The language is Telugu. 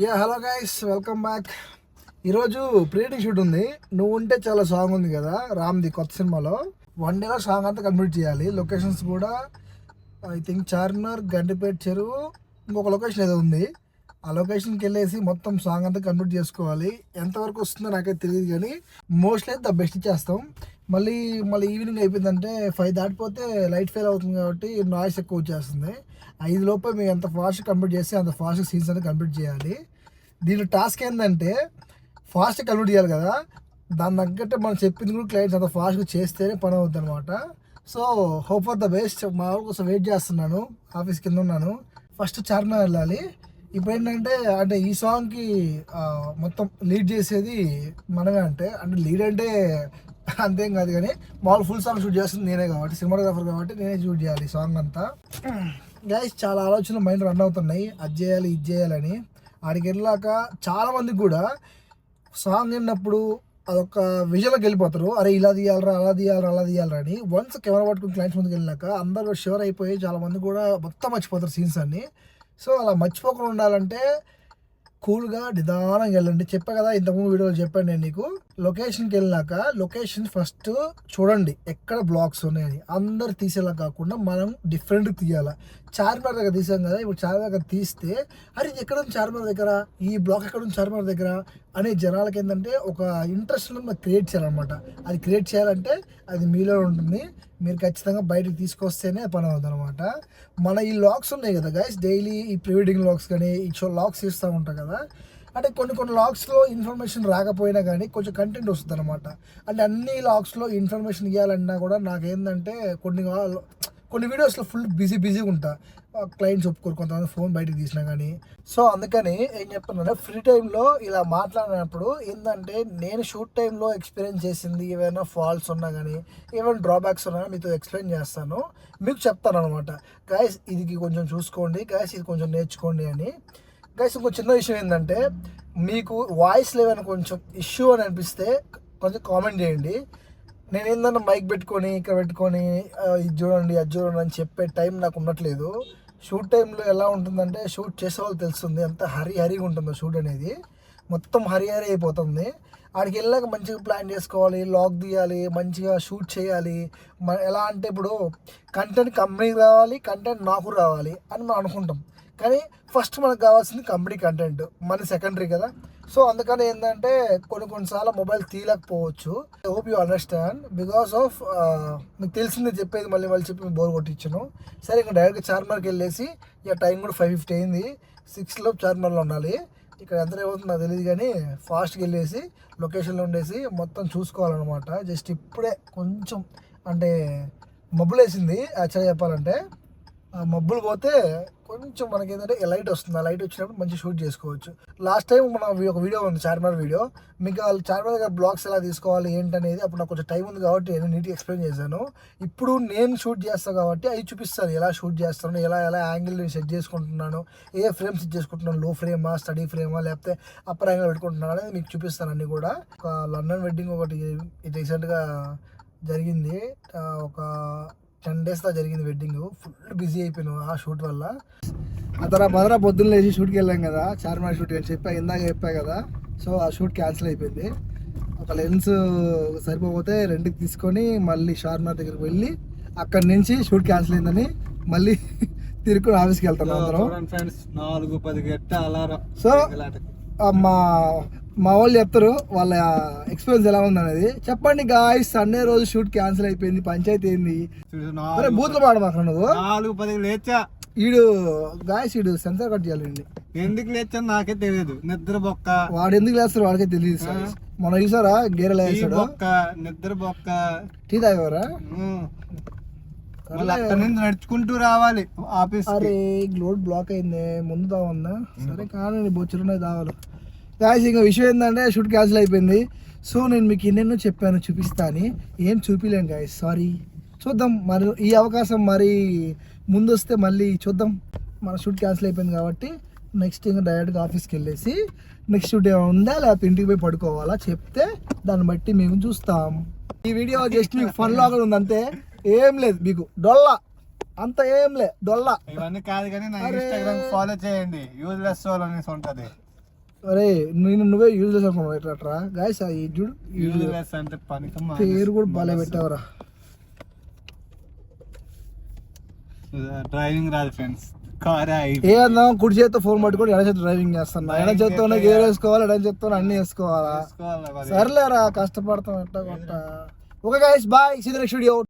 Hello guys, welcome back. ఈరోజు ప్రీ వెడ్డింగ్ షూట్ ఉంది. నువ్వు ఉంటే చాలా సాంగ్ ఉంది కదా రామ్ది కొత్త సినిమాలో. వన్ డేలో సాంగ్ అంతా కంప్లీట్ చేయాలి. లొకేషన్స్ కూడా ఐ థింక్ చార్మినార్, గండిపేట చెరువు, ఇంకొక లొకేషన్ ఏదో ఉంది. ఆ లొకేషన్కి వెళ్ళేసి మొత్తం సాంగ్ అంతా కంప్లీట్ చేసుకోవాలి. ఎంతవరకు వస్తుందో నాకైతే తెలియదు, కానీ మోస్ట్లీ అయితే ద బెస్ట్ ఇచ్చేస్తాం. మళ్ళీ ఈవినింగ్ అయిపోయిందంటే 5 దాటిపోతే లైట్ ఫెయిల్ అవుతుంది కాబట్టి నాయిస్ ఎక్కువ వచ్చేస్తుంది. 5 లోపే మేము ఎంత ఫాస్ట్ కంప్లీట్ చేస్తే అంత ఫాస్ట్ సీన్స్ అనేది కంప్లీట్ చేయాలి. దీని టాస్క్ ఏంటంటే ఫాస్ట్ కంప్లీట్ చేయాలి కదా, దాని తగ్గట్టు మనం చెప్పింది కూడా క్లయింట్స్ అంత ఫాస్ట్గా చేస్తేనే పని అవుతుంది అనమాట. So hope for the best. మా వాళ్ళ కోసం వెయిట్ చేస్తున్నాను, ఆఫీస్ కింద ఉన్నాను. ఫస్ట్ చార్మినార్ వెళ్ళాలి. ఇప్పుడు ఏంటంటే ఈ సాంగ్కి మొత్తం లీడ్ చేసేది మనమే. అంటే లీడ్ అంటే అంతేం కాదు, కానీ మామూలు ఫుల్ సాంగ్ షూట్ చేస్తుంది నేనే కాబట్టి, సినిమాటోగ్రాఫర్ కాబట్టి నేనే షూట్ చేయాలి సాంగ్ అంతా. గైస్ చాలా ఆలోచనలు మైండ్ రన్ అవుతున్నాయి, అది చేయాలి ఇది చేయాలని. ఆడికి వెళ్ళాక చాలామందికి కూడా సాంగ్ విన్నప్పుడు అదొక విజువల్కి వెళ్ళిపోతారు. అరే ఇలా తీయాలరా, అలా తీయాలరా, అలా తీయాలరా అని. వన్స్ కెమెరా పట్టుకుని క్లయింట్స్ ముందుకు వెళ్ళాక అందరూ షూర్ అయిపోయి చాలామంది కూడా మొత్తం మర్చిపోతారు సీన్స్ అన్ని. సో అలా మర్చిపోకుండా ఉండాలంటే కూల్గా నిదానంగా వెళ్ళండి. చెప్పా కదా, ఇంతకుముందు వీడియోలో చెప్పాను నేను నీకు. లొకేషన్కి వెళ్ళాక లొకేషన్ ఫస్ట్ చూడండి ఎక్కడ బ్లాక్స్ ఉన్నాయని. అందరు తీసేలా కాకుండా మనం డిఫరెంట్ తీయాలి. చార్మినార్ దగ్గర తీసాం కదా, ఇప్పుడు చార్మినార్ దగ్గర తీస్తే అరే ఇది ఎక్కడ ఉంది చార్మినార్ దగ్గర, ఈ బ్లాక్ ఎక్కడ ఉంది చార్మినార్ దగ్గర అనే జనాలకి ఏంటంటే ఒక ఇంట్రెస్ట్ మనం క్రియేట్ చేయాలన్నమాట. అది క్రియేట్ చేయాలంటే అది మీలో ఉంటుంది. మీరు ఖచ్చితంగా బయటకు తీసుకొస్తేనే పని అవుతుంది అనమాట. మన ఈ లాగ్స్ ఉన్నాయి కదా గైస్, డైలీ ఈ ప్రీ వెడ్డింగ్ లాగ్స్ కానీ ఈ లాగ్స్ ఇస్తూ ఉంటాం కదా. అంటే కొన్ని లాగ్స్లో ఇన్ఫర్మేషన్ రాకపోయినా కానీ కొంచెం కంటెంట్ వస్తుంది అనమాట. అంటే అన్ని లాగ్స్లో ఇన్ఫర్మేషన్ ఇవ్వాలన్నా కూడా నాకేంటంటే కొన్ని వీడియోస్లో ఫుల్ బిజీగా ఉంటా. క్లయింట్స్ ఒప్పుకోరు, కొంతమంది ఫోన్ బయటకు తీసినా కానీ. సో అందుకని ఏం చెప్తున్నానంటే ఫ్రీ టైంలో ఇలా మాట్లాడినప్పుడు ఏంటంటే నేను షూట్ టైంలో ఎక్స్పీరియన్స్ చేసింది ఏమైనా ఫాల్ట్స్ ఉన్నా కానీ, ఏమైనా డ్రాబ్యాక్స్ ఉన్నా మీతో ఎక్స్ప్లెయిన్ చేస్తాను, మీకు చెప్తాను అనమాట. గైస్ ఇది కొంచెం చూసుకోండి, గైస్ ఇది కొంచెం నేర్చుకోండి అని. గైస్ ఇంకో చిన్న విషయం ఏంటంటే, మీకు వాయిస్లో ఏమైనా కొంచెం ఇష్యూ అని అనిపిస్తే కొంచెం కామెంట్ చేయండి. నేను ఏందన్నా మైక్ పెట్టుకొని ఇక్కడ పెట్టుకొని ఇది చూడండి అది చూడండి అని చెప్పే టైం నాకు ఉండట్లేదు. షూట్ టైంలో ఎలా ఉంటుందంటే, షూట్ చేసే వాళ్ళు తెలుస్తుంది ఎంత హరిగా ఉంటుందో షూట్ అనేది. మొత్తం హరి అయిపోతుంది. ఆడికి వెళ్ళాక మంచిగా ప్లాన్ చేసుకోవాలి, లాగ్ తీయాలి, మంచిగా షూట్ చేయాలి. ఎలా అంటే ఇప్పుడు కంటెంట్ కంపెనీకి రావాలి, కంటెంట్ నాకు రావాలి అని మనం అనుకుంటాం. కానీ ఫస్ట్ మనకు కావాల్సింది కంపెనీ కంటెంట్, మన సెకండరీ కదా. సో అందుకని ఏంటంటే కొన్నిసార్లు మొబైల్ తీయలేకపోవచ్చు. I hope you understand. Because of మీకు తెలిసిందే చెప్పేది మళ్ళీ చెప్పి బోర్ కొట్టించాను. సరే ఇంకా డైరెక్ట్గా చార్మినార్కి వెళ్ళేసి, ఇక టైం కూడా 5:50 అయింది. 6 చార్మినార్లో ఉండాలి. ఇక్కడ ఎంత అవుతుందో నాకు తెలియదు, కానీ ఫాస్ట్గా వెళ్ళేసి లొకేషన్లో ఉండేసి మొత్తం చూసుకోవాలన్నమాట. జస్ట్ ఇప్పుడే కొంచెం అంటే మబ్బులు వేసింది. యాక్చువల్గా చెప్పాలంటే మబ్బులు పోతే కొంచెం మనకి ఏంటంటే లైట్ వస్తుంది. ఆ లైట్ వచ్చినప్పుడు మంచి షూట్ చేసుకోవచ్చు. లాస్ట్ టైం మన ఒక వీడియో ఉంది చార్మినార్ వీడియో, మీకు చార్మినార్ దగ్గర బ్లాగ్స్ ఎలా తీసుకోవాలి ఏంటనేది అప్పుడు నాకు కొంచెం టైం ఉంది కాబట్టి నేను నీట్గా ఎక్స్ప్లెయిన్ చేశాను. ఇప్పుడు నేను షూట్ చేస్తాను కాబట్టి అవి చూపిస్తాను, ఎలా షూట్ చేస్తాను, ఎలా యాంగిల్ సెట్ చేసుకుంటున్నాను, ఏ ఫ్రేమ్ సెట్ చేసుకుంటున్నాను, లో ఫ్రేమా, స్టడీ ఫ్రేమా, లేకపోతే అప్పర్ యాంగిల్ పెట్టుకుంటున్నాను అనేది మీకు చూపిస్తాను అన్నీ కూడా. ఒక లండన్ వెడ్డింగ్ ఒకటి రీసెంట్గా జరిగింది, ఒక 10 days దా జరిగింది వెడ్డింగ్. ఫుల్ బిజీ అయిపోయాను ఆ షూట్ వల్ల. భద్రా పొద్దున్న లేచి షూట్కి వెళ్ళాం కదా, చార్మినార్ షూట్ అని ఇందాక చెప్పా కదా. సో ఆ షూట్ క్యాన్సిల్ అయిపోయింది. ఒక లెన్స్ సరిపోతే రెంట్కి తీసుకొని మళ్ళీ చార్మినార్ దగ్గరికి వెళ్ళి అక్కడి నుంచి షూట్ క్యాన్సిల్ అయిందని మళ్ళీ తిరుక్కుని ఆఫీస్కి వెళ్తాను అందరం. సో మా వాళ్ళు చెప్తారు వాళ్ళ ఎక్స్పీరియన్స్ ఎలా ఉంది అనేది. చెప్పండి గాయ్స్, సండే రోజు షూట్ క్యాన్సిల్ అయిపోయింది, పంచాయతీ ఏంది. బూత్లు పాడమాక నువ్వు. 4:10 లేచా. ఈడు గాయ్స్ ఈడు సెన్సార్ కట్ చేయాలండి. ఎందుకు లేచాను నాకే తెలియదు, నిద్ర బొక్క. వాడు ఎందుకు లేస్తాడు వాడికే తెలియదు. మనం చూసారా గేరెలా వేస్తాడు, నిద్ర బొక్క. టీ తాగేవారా? అక్కడ నుంచి నడుచుకుంటూ రావాలి ఆఫీస్. అరే గ్లోడ్ బ్లాక్ అయింది, ముందు తాగుందా? సరే కానీ బొచ్చులున్నాయి తాగాలి. గాయస్ ఇంకో విషయం ఏంటంటే షూట్ క్యాన్సిల్ అయిపోయింది. సో నేను మీకు ఎన్నెన్నో చెప్పాను చూపిస్తా అని, ఏం చూపిలేను గాయస్, సారీ. చూద్దాం మరి ఈ అవకాశం మరి ముందు వస్తే మళ్ళీ చూద్దాం. మన షూట్ క్యాన్సిల్ అయిపోయింది కాబట్టి నెక్స్ట్ ఇంకా డైరెక్ట్గా ఆఫీస్కి వెళ్ళేసి నెక్స్ట్ షూట్ ఏమైనా ఉందా లేకపోతే ఇంటికి పోయి పడుకోవాలా చెప్తే దాన్ని బట్టి మేము చూస్తాం. ఈ వీడియో జస్ట్ మీకు ఫన్ లాగా ఉంది అంతే, ఏం లేదు మీకు డొల్లా అంత ఏం లే డొల్లా. ఇవన్నీ కాదు కానీ నా ఇన్స్టాగ్రామ్ ఫాలో చేయండి, యూజ్లెస్ సోల్ అనేసి ఉంటుంది. అరే నువ్వే యూజ్ అనుకున్నావు ఎట్లా గాయస్ చూడు యూజ్లెస్ అంటే పనికి పేరు కూడా బాగా పెట్టావరా. డ్రైవింగ్ రాదు ఫ్రెండ్స్. కార్ ఏ అన్నాం కుడి చేత్తో ఫోన్ పట్టుకొని ఎడ చేత్తో డ్రైవింగ్ చేస్తాను. ఎడ చేత్తోనే గేర్ వేసుకోవాలి, ఎడ చేత్తోనే అన్ని వేసుకోవాలా. సర్లేరా కష్టపడతాం ఎట్లా కొట్ట. Okay guys bye, see the next video.